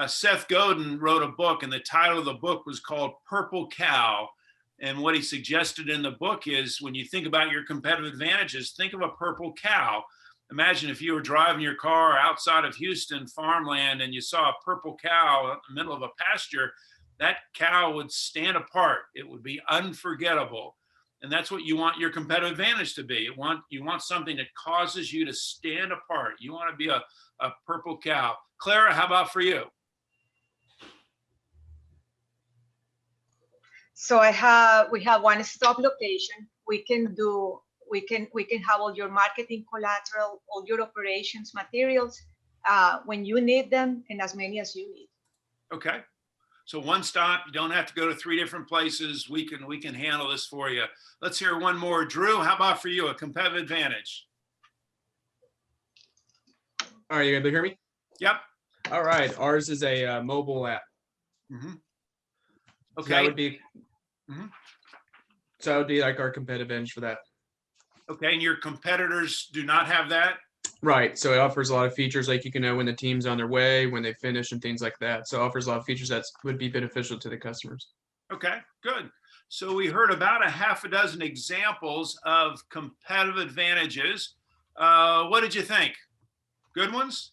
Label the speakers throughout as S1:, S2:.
S1: Seth Godin wrote a book, and the title of the book was called Purple Cow. And what he suggested in the book is, when you think about your competitive advantages, think of a purple cow. Imagine if you were driving your car outside of Houston farmland and you saw a purple cow in the middle of a pasture. That cow would stand apart. It would be unforgettable. And that's what you want your competitive advantage to be. You want something that causes you to stand apart. You want to be a purple cow. Clara, how about for you?
S2: So we have one stop location. We can have all your marketing collateral, all your operations materials when you need them, and as many as you need.
S1: Okay. So one stop, you don't have to go to 3 different places. We can handle this for you. Let's hear one more. Drew, how about for you, a competitive advantage?
S3: All right, you able to hear me?
S1: Yep.
S3: All right, ours is a mobile app.
S1: Mm-hmm.
S3: Okay.
S1: Okay.
S3: So that would be,
S1: Mm-hmm.
S3: so that would be like our competitive edge for that.
S1: Okay, and your competitors do not have that?
S3: Right. So it offers a lot of features, like you can know when the team's on their way, when they finish, and things like that. So it offers a lot of features that would be beneficial to the customers.
S1: Okay, good. So we heard about a half a dozen examples of competitive advantages. What did you think? Good ones?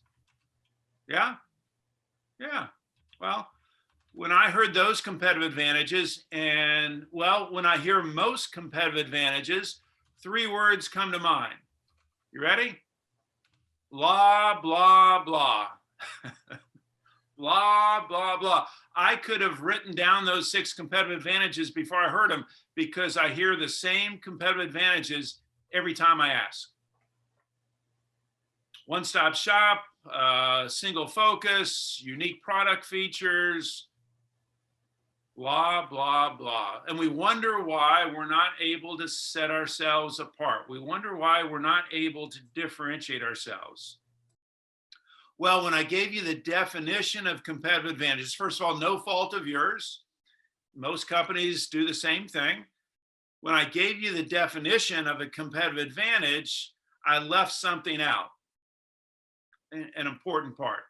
S1: Yeah? Yeah. Well, when I heard those competitive advantages, and well, when I hear most competitive advantages, 3 words come to mind. You ready? Blah, blah, blah. Blah, blah, blah. I could have written down those 6 competitive advantages before I heard them, because I hear the same competitive advantages every time I ask. One-stop shop, single focus, unique product features, blah, blah, blah. And we wonder why we're not able to set ourselves apart. We wonder why we're not able to differentiate ourselves. Well, when I gave you the definition of competitive advantages, first of all, no fault of yours. Most companies do the same thing. When I gave you the definition of a competitive advantage, I left something out, an important part.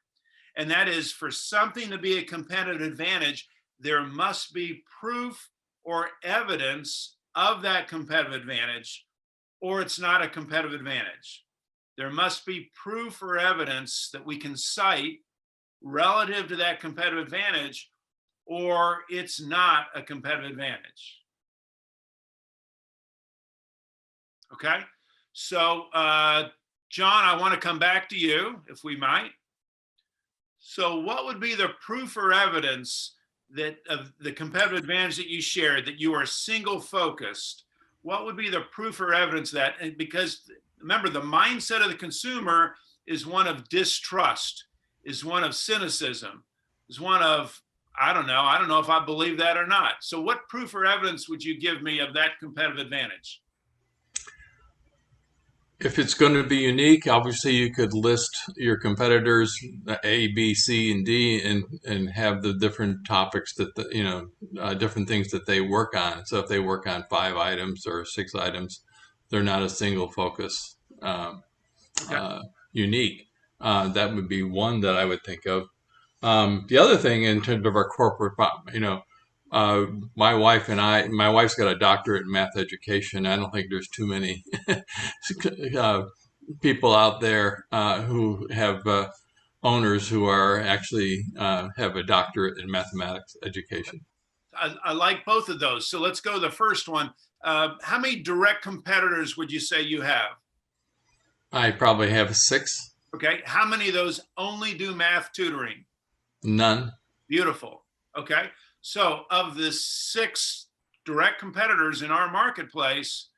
S1: And that is, for something to be a competitive advantage, there must be proof or evidence of that competitive advantage, or it's not a competitive advantage. There must be proof or evidence that we can cite relative to that competitive advantage, or it's not a competitive advantage. Okay, so John, I want to come back to you, if we might. So what would be the proof or evidence that of the competitive advantage that you shared, that you are single focused? What would be the proof or evidence of that? And because remember, the mindset of the consumer is one of distrust, is one of cynicism, is one of, I don't know if I believe that or not. So what proof or evidence would you give me of that competitive advantage?
S4: If it's going to be unique, obviously you could list your competitors A, B, C, and D, and have the different topics that different things that they work on. So if they work on 5 items or 6 items, they're not a single focus unique. That would be one that I would think of. The other thing in terms of our corporate, my wife's got a doctorate in math education. I don't think there's too many people out there who have owners who are actually have a doctorate in mathematics education.
S1: I like both of those. So let's go to the first one. How many direct competitors would you say you have?
S4: I probably have 6.
S1: Okay. How many of those only do math tutoring?
S4: None.
S1: Beautiful. Okay. So of the 6 direct competitors in our marketplace,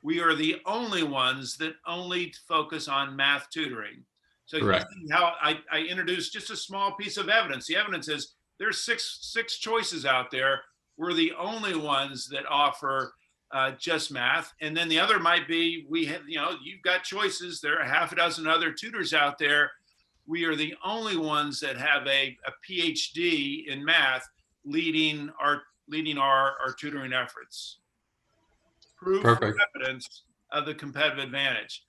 S1: we are the only ones that only focus on math tutoring. So
S4: correct.
S1: You see how I introduced just a small piece of evidence. The evidence is there's six choices out there. We're the only ones that offer just math. And then the other might be, we have, you've got choices. There are half a dozen other tutors out there. We are the only ones that have a PhD in math leading our tutoring efforts. Proof or evidence of the competitive advantage.